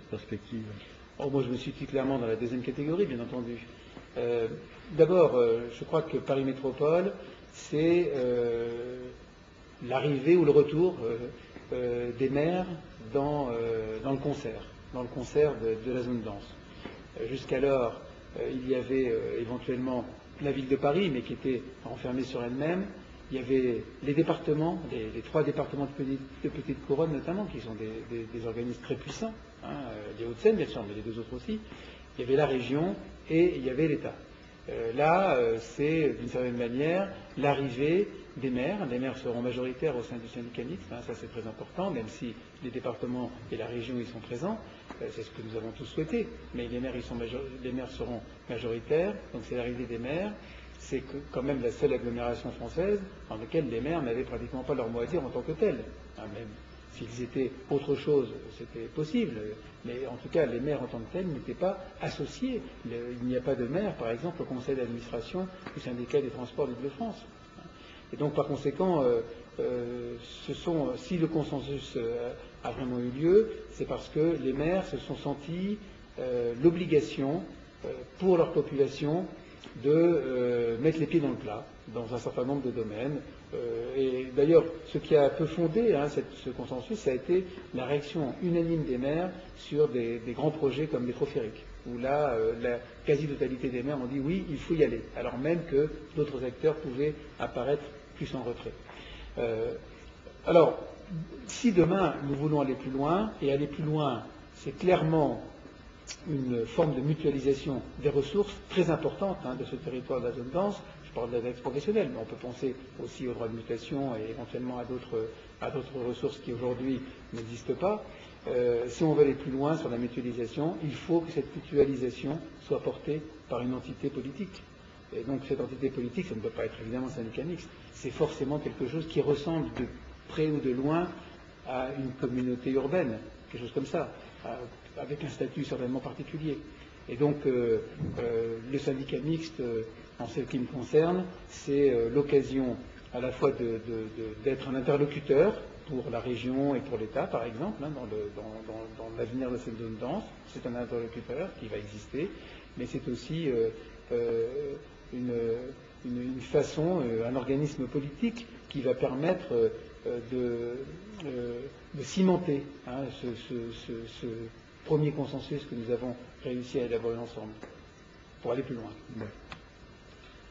perspective? Oh, moi, je me situe clairement dans la deuxième catégorie, bien entendu. D'abord, je crois que Paris Métropole, c'est l'arrivée ou le retour des maires dans le concert de la zone dense. Jusqu'alors, il y avait éventuellement la ville de Paris, mais qui était renfermée sur elle-même. Il y avait les départements, les trois départements de petite couronne notamment, qui sont des organismes très puissants, les Hauts-de-Seine bien sûr, mais les deux autres aussi. Il y avait la région et il y avait l'État. Là, c'est d'une certaine manière l'arrivée des maires. Les maires seront majoritaires au sein du syndicat mixte, ça c'est très important, même si les départements et la région y sont présents. C'est ce que nous avons tous souhaité, mais les maires seront majoritaires, donc c'est l'arrivée des maires. C'est quand même la seule agglomération française dans laquelle les maires n'avaient pratiquement pas leur mot à dire en tant que tels. Même s'ils étaient autre chose, c'était possible, mais en tout cas, les maires en tant que tels n'étaient pas associés. Il n'y a pas de maire, par exemple, au conseil d'administration du syndicat des transports d'Île-de-France. Et donc, par conséquent, si le consensus a vraiment eu lieu, c'est parce que les maires se sont sentis l'obligation pour leur population de mettre les pieds dans le plat dans un certain nombre de domaines. Et d'ailleurs, ce qui a un peu fondé ce consensus, ça a été la réaction unanime des maires sur des grands projets comme métro ferrique, où là, la quasi-totalité des maires ont dit oui, il faut y aller, alors même que d'autres acteurs pouvaient apparaître plus en retrait. Alors, si demain nous voulons aller plus loin, et aller plus loin, c'est clairement une forme de mutualisation des ressources très importante de ce territoire de la zone dense. Je parle de la taxe professionnelle, mais on peut penser aussi aux droits de mutation et éventuellement à d'autres ressources qui aujourd'hui n'existent pas. Si on veut aller plus loin sur la mutualisation, il faut que cette mutualisation soit portée par une entité politique. Et donc cette entité politique, ça ne peut pas être évidemment un syndicat mixte, c'est forcément quelque chose qui ressemble de près ou de loin à une communauté urbaine, quelque chose comme ça, avec un statut certainement particulier. Et donc le syndicat mixte, en ce qui me concerne, c'est l'occasion à la fois d'être un interlocuteur pour la région et pour l'État, par exemple, dans l'avenir de cette zone dense. C'est un interlocuteur qui va exister, mais c'est aussi une façon, un organisme politique qui va permettre de cimenter ce premier consensus que nous avons réussi à élaborer ensemble, pour aller plus loin. Ouais.